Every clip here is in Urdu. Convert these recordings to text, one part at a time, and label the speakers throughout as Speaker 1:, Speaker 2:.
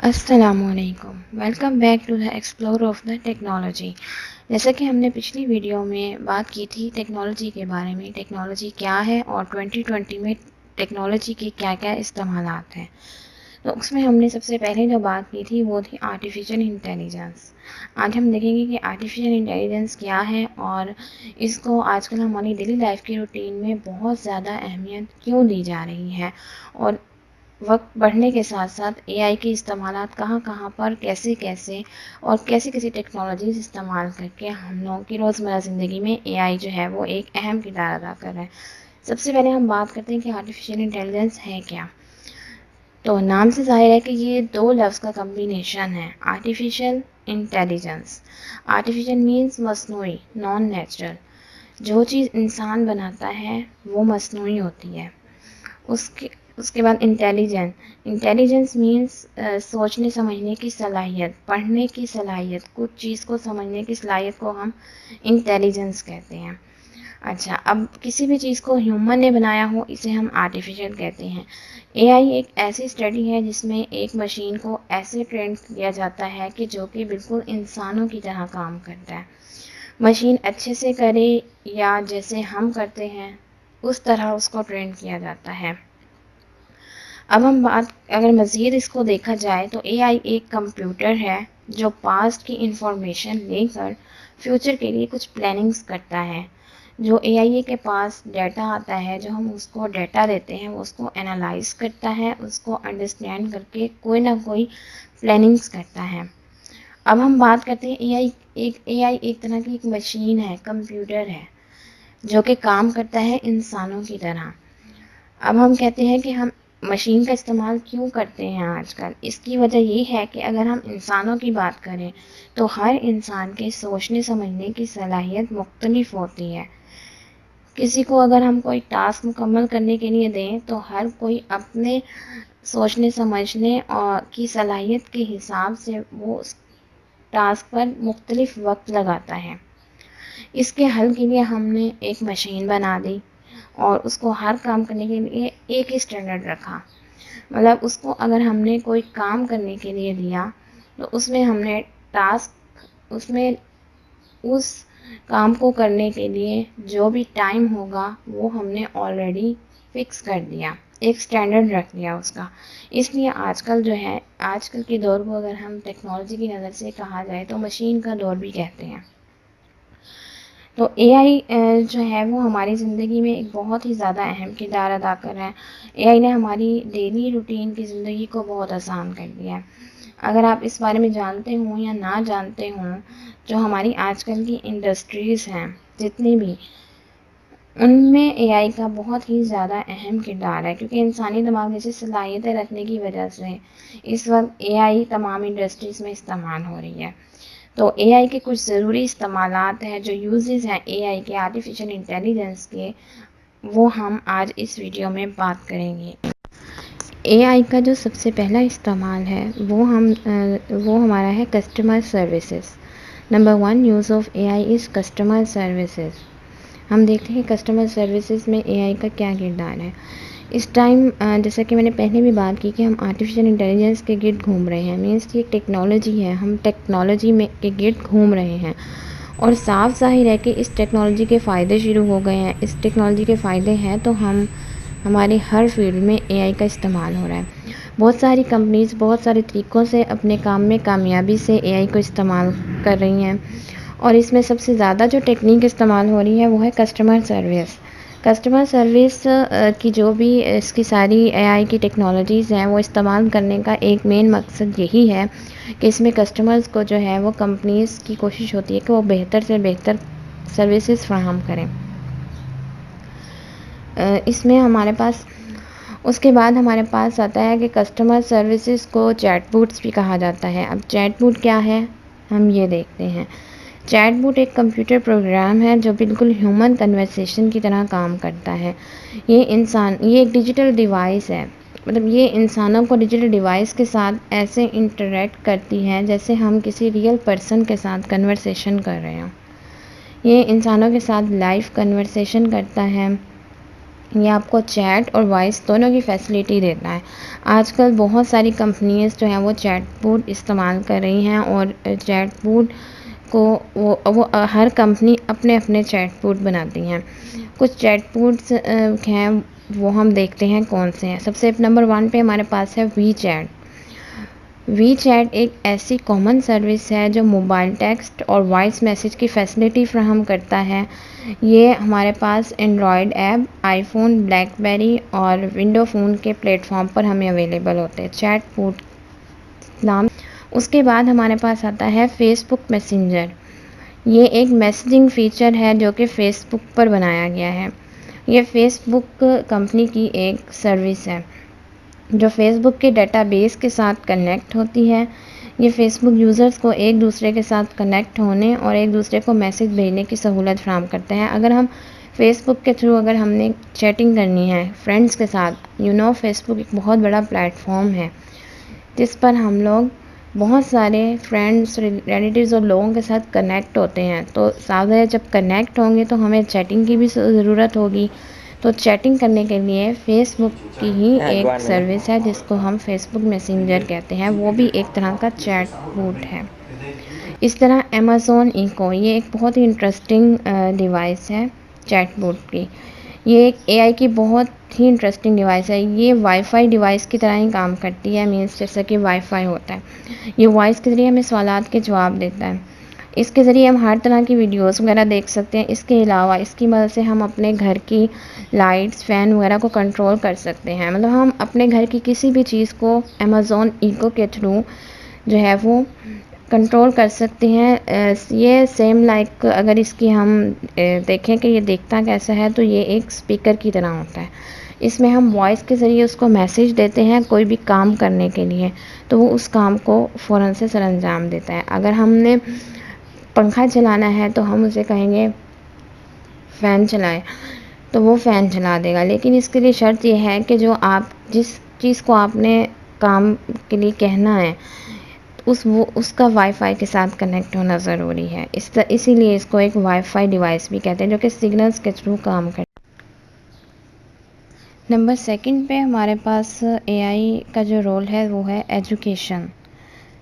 Speaker 1: السلام علیکم، welcome back to the explore of the technology. جیسا کہ ہم نے پچھلی ویڈیو میں بات کی تھی ٹیکنالوجی کے بارے میں، ٹیکنالوجی کیا ہے اور 2020 میں ٹیکنالوجی کے کیا کیا استعمالات ہیں۔ تو اس میں ہم نے سب سے پہلے جو بات کی تھی وہ تھی آرٹیفیشیل انٹیلیجنس۔ آج ہم دیکھیں گے کہ آرٹیفیشیل انٹیلیجنس کیا ہے اور اس کو آج کل ہماری ڈیلی لائف کی روٹین میں بہت زیادہ اہمیت کیوں دی جا رہی ہے، اور وقت بڑھنے کے ساتھ ساتھ اے آئی کے استعمالات کہاں کہاں پر کیسے اور کیسی ٹیکنالوجیز استعمال کر کے ہم لوگوں کی روزمرہ زندگی میں اے آئی جو ہے وہ ایک اہم کردار ادا کر رہا ہے۔ سب سے پہلے ہم بات کرتے ہیں کہ آرٹیفیشیل انٹیلیجنس ہے کیا۔ تو نام سے ظاہر ہے کہ یہ دو لفظ کا کمبینیشن ہے، آرٹیفیشیل انٹیلیجنس۔ آرٹیفیشیل مینس مصنوعی، نان نیچرل۔ جو چیز انسان بناتا ہے وہ مصنوعی ہوتی ہے۔ اس کے بعد انٹیلیجنس مینس سوچنے سمجھنے کی صلاحیت، پڑھنے کی صلاحیت، کچھ چیز کو سمجھنے کی صلاحیت کو ہم انٹیلیجنس کہتے ہیں۔ اچھا، اب کسی بھی چیز کو ہیومن نے بنایا ہو اسے ہم آرٹیفیشیل کہتے ہیں۔ اے آئی ایک ایسی اسٹڈی ہے جس میں ایک مشین کو ایسے ٹرین کیا جاتا ہے کہ جو کہ بالکل انسانوں کی طرح کام کرتا ہے۔ مشین اچھے سے کرے یا جیسے ہم کرتے ہیں اس طرح اس کو ٹرین کیا جاتا ہے۔ اب ہم اگر مزید اس کو دیکھا جائے تو اے آئی ایک کمپیوٹر ہے جو پاسٹ کی انفارمیشن لے کر فیوچر کے لیے کچھ پلاننگز کرتا ہے۔ جو اے آئی کے پاس ڈیٹا آتا ہے، جو ہم اس کو ڈیٹا دیتے ہیں، وہ اس کو انالائز کرتا ہے، اس کو انڈرسٹینڈ کر کے کوئی نہ کوئی پلاننگز کرتا ہے۔ اب ہم بات کرتے ہیں اے آئی ایک طرح کی ایک مشین ہے، کمپیوٹر ہے جو کہ کام کرتا ہے انسانوں کی طرح۔ اب ہم کہتے ہیں کہ ہم مشین کا استعمال کیوں کرتے ہیں آج کل؟ اس کی وجہ یہ ہے کہ اگر ہم انسانوں کی بات کریں تو ہر انسان کے سوچنے سمجھنے کی صلاحیت مختلف ہوتی ہے۔ کسی کو اگر ہم کوئی ٹاسک مکمل کرنے کے لیے دیں تو ہر کوئی اپنے سوچنے سمجھنے اور کی صلاحیت کے حساب سے وہ اس ٹاسک پر مختلف وقت لگاتا ہے۔ اس کے حل کے لیے ہم نے ایک مشین بنا دی اور اس کو ہر کام کرنے کے لیے ایک ہی اسٹینڈرڈ رکھا۔ مطلب اس کو اگر ہم نے کوئی کام کرنے کے لیے دیا تو اس میں ہم نے اس میں اس کام کو کرنے کے لیے جو بھی ٹائم ہوگا وہ ہم نے آلریڈی فکس کر دیا، ایک اسٹینڈرڈ رکھ دیا اس کا۔ اس لیے آج کل جو ہے، آج کل کے دور کو اگر ہم ٹیکنالوجی کی نظر سے کہا جائے تو مشین کا دور بھی کہتے ہیں۔ تو اے آئی جو ہے وہ ہماری زندگی میں ایک بہت ہی زیادہ اہم کردار ادا کر رہا ہے۔ اے آئی نے ہماری ڈیلی روٹین کی زندگی کو بہت آسان کر دیا ہے۔ اگر آپ اس بارے میں جانتے ہوں یا نہ جانتے ہوں، جو ہماری آج کل کی انڈسٹریز ہیں جتنی بھی، ان میں اے آئی کا بہت ہی زیادہ اہم کردار ہے، کیونکہ انسانی دماغ جیسی صلاحیتیں رکھنے کی وجہ سے اس وقت اے آئی تمام انڈسٹریز میں استعمال ہو رہی ہے۔ تو اے آئی کے کچھ ضروری استعمالات ہیں، جو یوزز ہیں اے آئی کے، آرٹیفیشیل انٹیلیجنس کے، وہ ہم آج اس ویڈیو میں بات کریں گے۔ اے آئی کا جو سب سے پہلا استعمال ہے وہ ہمارا ہے customer services. Number 1 use of a I is customer services. ہم دیکھتے ہیں کسٹمر سروسز میں اے آئی کا کیا کردار ہے۔ اس ٹائم جیسا کہ میں نے پہلے بھی بات کی کہ ہم آرٹیفیشیل انٹیلیجنس کے گرد گھوم رہے ہیں، مینس یہ ٹیکنالوجی ہے، ہم ٹیکنالوجی میں کے گرد گھوم رہے ہیں، اور صاف ظاہر ہے کہ اس ٹیکنالوجی کے فائدے شروع ہو گئے ہیں۔ اس ٹیکنالوجی کے فائدے ہیں تو ہمارے ہر فیلڈ میں اے آئی کا استعمال ہو رہا ہے۔ بہت ساری کمپنیز بہت سارے طریقوں سے اپنے کام میں کامیابی سے اے آئی کو استعمال کر رہی ہیں، اور اس میں سب سے زیادہ جو ٹیکنیک استعمال ہو رہی ہے وہ ہے کسٹمر سروس۔ کسٹمر سروس کی جو بھی اس کی ساری اے آئی کی ٹیکنالوجیز ہیں وہ استعمال کرنے کا ایک مین مقصد یہی ہے کہ اس میں کسٹمرز کو جو ہے وہ کمپنیز کی کوشش ہوتی ہے کہ وہ بہتر سے بہتر سروسز فراہم کریں۔ اس میں ہمارے پاس اس کے بعد ہمارے پاس آتا ہے کہ کسٹمر سروسز کو چیٹ بوٹس بھی کہا جاتا ہے۔ اب چیٹ بوٹ کیا ہے ہم یہ دیکھتے ہیں۔ چیٹ بوٹ ایک کمپیوٹر پروگرام ہے جو بالکل ہیومن کنورسیشن کی طرح کام کرتا ہے۔ یہ ایک ڈیجیٹل ڈیوائس ہے، مطلب یہ انسانوں کو ڈیجیٹل ڈیوائس کے ساتھ ایسے انٹریکٹ کرتی ہے جیسے ہم کسی ریئل پرسن کے ساتھ کنورسیشن کر رہے ہوں۔ یہ انسانوں کے ساتھ لائیو کنورسیشن کرتا ہے۔ یہ آپ کو چیٹ اور وائس دونوں کی فیسلٹی دیتا ہے۔ آج کل بہت ساری کمپنیز جو ہیں وہ چیٹ بوٹ استعمال کر رہی ہیں، اور چیٹ بوٹ کو وہ ہر کمپنی اپنے اپنے چیٹ بوٹ بناتی ہیں۔ کچھ چیٹ بوٹس ہیں وہ ہم دیکھتے ہیں کون سے ہیں۔ سب سے نمبر 1 پہ ہمارے پاس ہے وی چیٹ۔ وی چیٹ ایک ایسی کامن سروس ہے جو موبائل ٹیکسٹ اور وائس میسیج کی فیسلٹی فراہم کرتا ہے۔ یہ ہمارے پاس اینڈرائڈ ایپ، آئی فون، بلیک بیری اور ونڈو فون کے پلیٹ فارم پر ہمیں اویلیبل ہوتے ہیں۔ چیٹ بوٹ نام۔ اس کے بعد ہمارے پاس آتا ہے فیس بک میسنجر۔ یہ ایک میسیجنگ فیچر ہے جو کہ فیس بک پر بنایا گیا ہے۔ یہ فیس بک کمپنی کی ایک سروس ہے جو فیس بک کے ڈیٹا بیس کے ساتھ کنیکٹ ہوتی ہے۔ یہ فیس بک یوزرز کو ایک دوسرے کے ساتھ کنیکٹ ہونے اور ایک دوسرے کو میسیج بھیجنے کی سہولت فراہم کرتے ہیں۔ اگر ہم فیس بک کے تھرو اگر ہم نے چیٹنگ کرنی ہے فرینڈس کے ساتھ، فیس بک ایک بہت بڑا پلیٹ فارم ہے جس پر ہم لوگ بہت سارے فرینڈس، ریلیٹیوز اور لوگوں کے ساتھ کنیکٹ ہوتے ہیں۔ تو ساتھ جب کنیکٹ ہوں گے تو ہمیں چیٹنگ کی بھی ضرورت ہوگی۔ تو چیٹنگ کرنے کے لیے فیس بک کی ہی ایک سروس ہے جس کو ہم فیس بک میسنجر کہتے ہیں، وہ بھی ایک طرح کا چیٹ بوٹ ہے۔ اس طرح امیزون ایکو، یہ ایک بہت ہی انٹرسٹنگ ڈیوائس ہے چیٹ بوٹ کی۔ یہ ایک اے آئی کی بہت ہی انٹرسٹنگ ڈیوائس ہے۔ یہ وائی فائی ڈیوائس کی طرح ہی کام کرتی ہے، مینس جیسا کہ وائی فائی ہوتا ہے۔ یہ وائس کے ذریعے ہمیں سوالات کے جواب دیتا ہے۔ اس کے ذریعے ہم ہر طرح کی ویڈیوز وغیرہ دیکھ سکتے ہیں۔ اس کے علاوہ اس کی مدد سے ہم اپنے گھر کی لائٹس، فین وغیرہ کو کنٹرول کر سکتے ہیں۔ مطلب ہم اپنے گھر کی کسی بھی چیز کو امیزون ایکو کے تھرو جو ہے وہ کنٹرول کر سکتے ہیں۔ یہ سیم لائک اگر اس کی ہم دیکھیں کہ یہ دیکھتا کیسا ہے، تو یہ ایک اسپیکر کی طرح ہوتا ہے۔ اس میں ہم وائس کے ذریعے اس کو میسیج دیتے ہیں کوئی بھی کام کرنے کے لیے، تو وہ اس کام کو فوراً سے سر انجام دیتا ہے۔ اگر ہم نے پنکھا چلانا ہے تو ہم اسے کہیں گے فین چلائے، تو وہ فین چلا دے گا۔ لیکن اس کے لیے شرط یہ ہے کہ جس چیز کو آپ نے کام کے لیے کہنا ہے اس کا وائی فائی کے ساتھ کنیکٹ ہونا ضروری ہے۔ اسی لیے اس کو ایک وائی فائی ڈیوائس بھی کہتے ہیں جو کہ سگنلز کے تھرو کام کرتا ہے۔ نمبر 2 پہ ہمارے پاس اے آئی کا جو رول ہے وہ ہے ایجوکیشن۔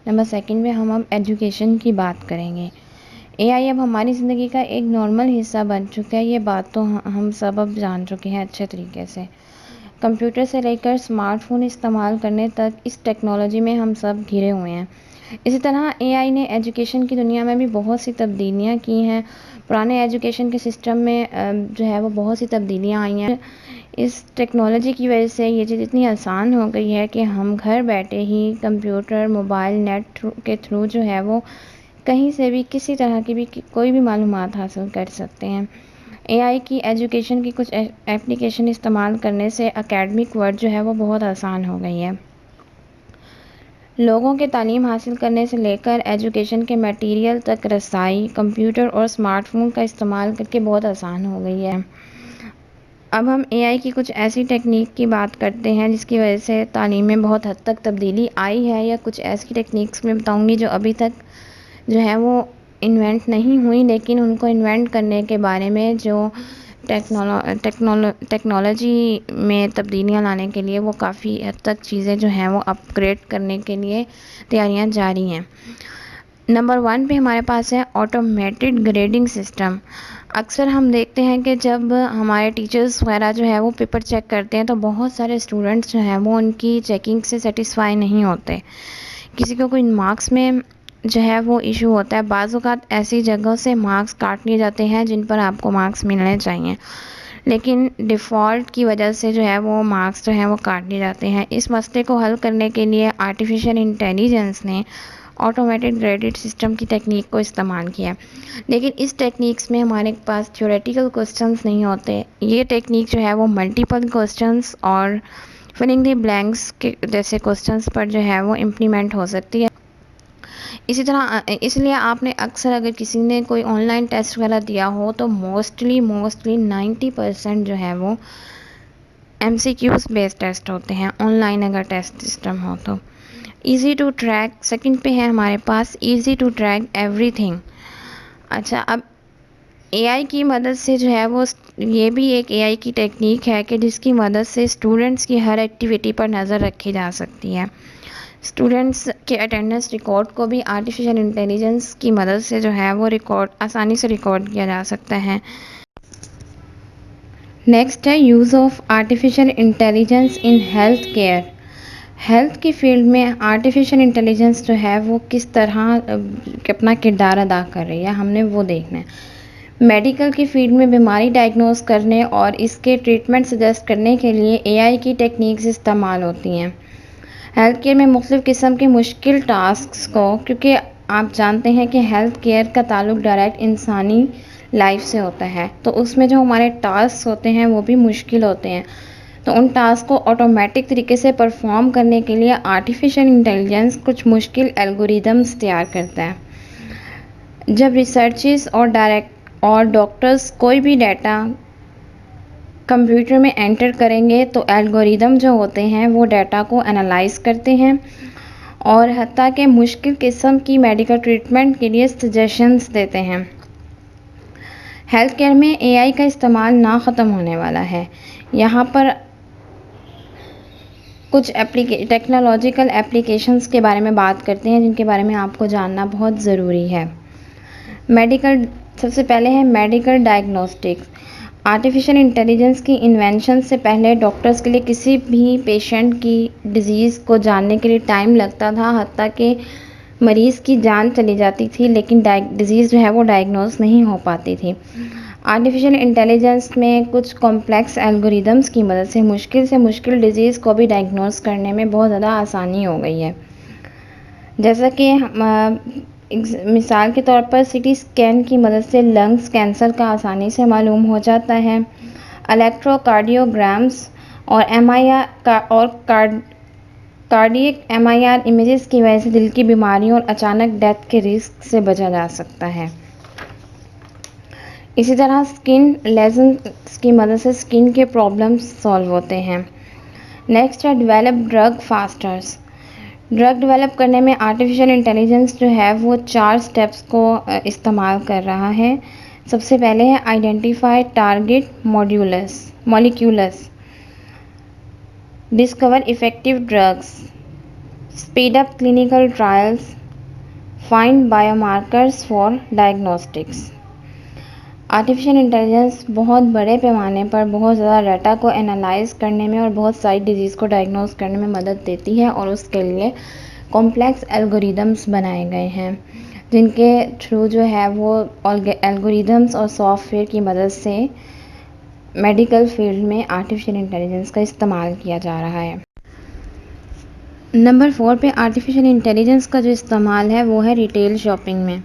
Speaker 1: نمبر 2 پہ ہم اب ایجوکیشن کی بات کریں گے۔ اے آئی اب ہماری زندگی کا ایک نارمل حصہ بن چکا ہے۔ یہ بات تو ہم سب اب جان چکے ہیں اچھے طریقے سے۔ کمپیوٹر سے لے کر اسمارٹ فون استعمال کرنے تک اس ٹیکنالوجی میں ہم سب گھرے ہوئے ہیں۔ اسی طرح اے آئی نے ایجوکیشن کی دنیا میں بھی بہت سی تبدیلیاں کی ہیں۔ پرانے ایجوکیشن کے سسٹم میں جو ہے وہ بہت سی تبدیلیاں آئی ہیں۔ اس ٹیکنالوجی کی وجہ سے یہ چیز اتنی آسان ہو گئی ہے کہ ہم گھر بیٹھے ہی کمپیوٹر، موبائل، نیٹ کے تھرو جو ہے وہ کہیں سے بھی کسی طرح کی بھی کوئی بھی معلومات حاصل کر سکتے ہیں۔ اے آئی کی ایجوکیشن کی کچھ ایپلیکیشن استعمال کرنے سے اکیڈمک ورک جو ہے وہ بہت آسان ہو گئی ہے۔ لوگوں کے تعلیم حاصل کرنے سے لے کر ایجوکیشن کے میٹیریل تک رسائی کمپیوٹر اور اسمارٹ فون کا استعمال کر کے بہت آسان ہو گئی ہے۔ اب ہم اے آئی کی کچھ ایسی ٹیکنیک کی بات کرتے ہیں جس کی وجہ سے تعلیم میں بہت حد تک تبدیلی آئی ہے، یا کچھ ایسی ٹیکنیکس میں بتاؤں گی جو ابھی تک جو ہے وہ انوینٹ نہیں ہوئی، لیکن ان کو انوینٹ کرنے کے بارے میں جو ٹیکنالوجی میں تبدیلیاں لانے کے لیے وہ کافی حد تک چیزیں جو ہیں وہ اپ گریڈ کرنے کے لیے تیاریاں جاری ہیں۔ نمبر 1 پہ ہمارے پاس ہے آٹومیٹڈ گریڈنگ سسٹم۔ اکثر ہم دیکھتے ہیں کہ جب ہمارے ٹیچرز وغیرہ جو ہے وہ پیپر چیک کرتے ہیں تو بہت سارے اسٹوڈنٹس جو ہیں وہ ان کی چیکنگ سے سیٹسفائی نہیں ہوتے۔ کسی کو کوئی مارکس میں جو ہے وہ ایشو ہوتا ہے۔ بعض اوقات ایسی جگہوں سے مارکس کاٹ لیے جاتے ہیں جن پر آپ کو مارکس ملنے چاہیے، لیکن ڈیفالٹ کی وجہ سے جو ہے وہ مارکس جو ہیں وہ کاٹ لیے جاتے ہیں۔ اس مسئلے کو حل کرنے کے لیے آرٹیفیشیل انٹیلیجنس نے آٹومیٹڈ گریڈڈ سسٹم کی ٹیکنیک کو استعمال کیا، لیکن اس ٹیکنیکس میں ہمارے پاس تھیوریٹیکل کوسچنز نہیں ہوتے۔ یہ ٹیکنیک جو ہے وہ ملٹیپل کوسچنز اور فلنگ دی بلینکس کے جیسے کوسچنز پر جو ہے وہ امپلیمنٹ ہو سکتی ہے۔ اسی طرح اس لیے آپ نے اکثر اگر کسی نے کوئی آن لائن ٹیسٹ وغیرہ دیا ہو تو موسٹلی 90% جو ہے وہ M C Qs based test ہوتے ہیں، آن لائن اگر ٹیسٹ سسٹم ہو تو۔ ایزی ٹو ٹریک 2 پہ ہے ہمارے پاس easy to track everything. اچھا، اب اے آئی کی مدد سے جو ہے وہ یہ بھی ایک اے آئی کی ٹیکنیک ہے کہ جس کی مدد سے اسٹوڈنٹس کی ہر ایکٹیویٹی پر نظر رکھی جا سکتی ہے. اسٹوڈنٹس کے اٹینڈنس ریکارڈ کو بھی آرٹیفیشیل انٹیلیجنس کی مدد سے جو ہے وہ آسانی سے ریکارڈ کیا جا سکتا ہے. نیکسٹ ہے use of artificial intelligence in health care. Health کی فیلڈ میں آرٹیفیشیل انٹیلیجنس جو ہے وہ کس طرح اپنا کردار ادا کر رہی ہے، ہم نے وہ دیکھنا ہے. میڈیکل کی فیلڈ میں بیماری ڈائگنوز کرنے اور اس کے ٹریٹمنٹ سجیسٹ کرنے کے لیے اے آئی کی ٹیکنیکس استعمال ہوتی ہیں. ہیلتھ کیئر میں مختلف قسم کے مشکل ٹاسکس کو، کیونکہ آپ جانتے ہیں کہ ہیلتھ کیئر کا تعلق ڈائریکٹ انسانی لائف سے ہوتا ہے، تو اس میں جو ہمارے ٹاسک ہوتے ہیں وہ بھی مشکل ہوتے ہیں. تو ان ٹاسک کو آٹومیٹک طریقے سے پرفارم کرنے کے لیے آرٹیفیشیل انٹیلیجنس کچھ مشکل الگوریدمز تیار کرتا ہے. جب ریسرچرز اور ڈاکٹرز کوئی بھی ڈیٹا کمپیوٹر میں انٹر کریں گے تو الگوریدم جو ہوتے ہیں وہ ڈیٹا کو انالائز کرتے ہیں اور حتیٰ کہ مشکل قسم کی میڈیکل ٹریٹمنٹ کے لیے سجیشنز دیتے ہیں. ہیلتھ کیئر میں اے آئی کا استعمال نہ ختم ہونے والا ہے. یہاں پر کچھ ٹیکنالوجیکل اپلیکیشنز کے بارے میں بات کرتے ہیں جن کے بارے میں آپ کو جاننا بہت ضروری ہے. سب سے پہلے ہے میڈیکل ڈائگنوسٹکس. آرٹیفیشیل انٹیلیجنس کی انوینشن سے پہلے ڈاکٹرز کے لیے کسی بھی پیشنٹ کی ڈیزیز کو جاننے کے لیے ٹائم لگتا تھا، حتیٰ کہ مریض کی جان چلی جاتی تھی لیکن ڈیزیز جو ہے وہ ڈائگنوز نہیں ہو پاتی تھی. آرٹیفیشیل انٹیلیجنس میں کچھ کمپلیکس الگوریدمز کی مدد سے مشکل ڈیزیز کو بھی ڈائگنوز کرنے میں بہت زیادہ آسانی ہو گئی ہے. جیسا کہ مثال کے طور پر سی ٹی اسکین کی مدد سے لنگز کینسر کا آسانی سے معلوم ہو جاتا ہے. الیکٹرو کارڈیوگرامز اور cardiac M I R images کی وجہ سے دل کی بیماریوں اور اچانک ڈیتھ کے رسک سے بچا جا سکتا ہے. اسی طرح اسکن لیزنز کی مدد سے اسکن کے پرابلمز سالو ہوتے ہیں. نیکسٹ ہے ڈیولپ ڈرگ فاسٹرز. ڈرگ ڈیولپ کرنے میں آرٹیفیشیل انٹیلیجنس جو ہے وہ 4 اسٹیپس کو استعمال کر رہا ہے. سب سے پہلے ہے identify target molecules, discover effective drugs, speed up clinical trials, find bio markers for diagnostics. Artificial intelligence بہت بڑے پیمانے پر بہت زیادہ ڈیٹا کو انالائز کرنے میں اور بہت ساری ڈیزیز کو ڈائگنوز کرنے میں مدد دیتی ہے، اور اس کے لیے کمپلیکس الگوریدمز بنائے گئے ہیں جن کے تھرو جو ہے وہ الگوریدمز اور سافٹ ویئر کی مدد سے میڈیکل فیلڈ میں آرٹیفیشیل انٹیلیجنس کا استعمال کیا جا رہا ہے. نمبر 4 پہ آرٹیفیشیل انٹیلیجنس کا جو استعمال ہے وہ ہے ریٹیل شاپنگ میں.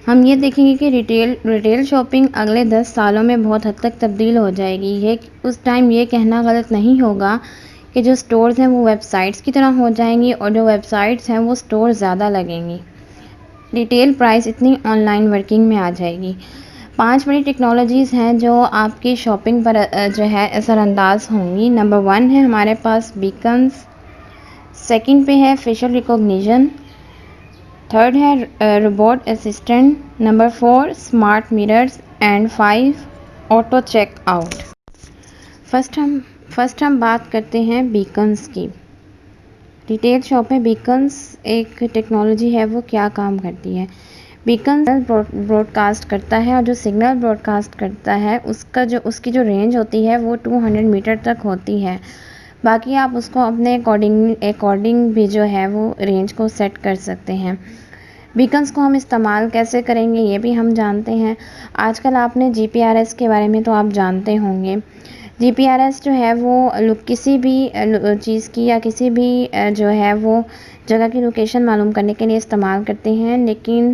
Speaker 1: ہم یہ دیکھیں گے کہ ریٹیل شاپنگ اگلے 10 سالوں میں بہت حد تک تبدیل ہو جائے گی. اس ٹائم یہ کہنا غلط نہیں ہوگا کہ جو سٹورز ہیں وہ ویب سائٹس کی طرح ہو جائیں گی اور جو ویب سائٹس ہیں وہ سٹور زیادہ لگیں گی. ریٹیل پرائس اتنی آن لائن ورکنگ میں آ جائے گی. 5 بڑی ٹیکنالوجیز ہیں جو آپ کی شاپنگ پر جو ہے اثر انداز ہوں گی. نمبر 1 ہے ہمارے پاس بیکنز، سیکنڈ پہ ہے فیشل ریکگنیشن، تھرڈ ہے robot assistant, number 4 smart mirrors and 5 auto check out. First ہم بات کرتے ہیں بیکنز کی. ریٹیل شاپ میں بیکنز ایک ٹیکنالوجی ہے، وہ کیا کام کرتی ہے. بیکنز براڈ کاسٹ کرتا ہے اور جو سگنل براڈ کاسٹ کرتا ہے اس کی جو رینج ہوتی ہے وہ 200 میٹر تک ہوتی ہے. باقی آپ اس کو اپنے اکارڈنگ بھی جو ہے وہ رینج کو سیٹ کر سکتے ہیں. بیکنز کو ہم استعمال کیسے کریں گے یہ بھی ہم جانتے ہیں. آج کل آپ نے جی پی آر ایس کے بارے میں تو آپ جانتے ہوں گے. جی پی آر ایس جو ہے وہ کسی بھی چیز کی یا کسی بھی جو ہے وہ جگہ کی لوکیشن معلوم کرنے کے لیے استعمال کرتے ہیں، لیکن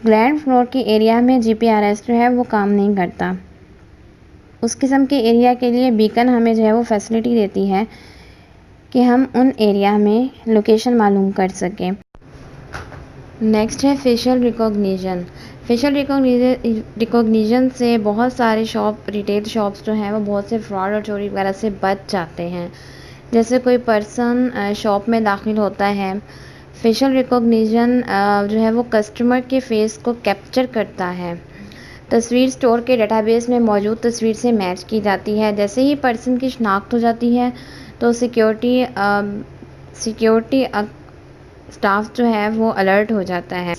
Speaker 1: گرینڈ فلور کے ایریا میں جی پی آر ایس جو ہے وہ کام نہیں کرتا. اس قسم کے ایریا کے لیے بیکن ہمیں جو ہے وہ فیسلٹی دیتی ہے کہ ہم ان ایریا میں لوکیشن معلوم کر سکیں. نیکسٹ ہے فیشل ریکگنیشن. فیشل ریکگنیشن سے بہت سارے ریٹیل شاپس جو ہیں وہ بہت سے فراڈ اور چوری وغیرہ سے بچ جاتے ہیں. جیسے کوئی پرسن شاپ میں داخل ہوتا ہے، فیشل ریکگنیشن جو ہے وہ کسٹمر کے فیس کو کیپچر کرتا ہے. تصویر اسٹور کے ڈیٹا بیس میں موجود تصویر سے میچ کی جاتی ہے. جیسے ہی پرسن کی شناخت ہو جاتی ہے تو سیکیورٹی اسٹاف جو ہے وہ الرٹ ہو جاتا ہے.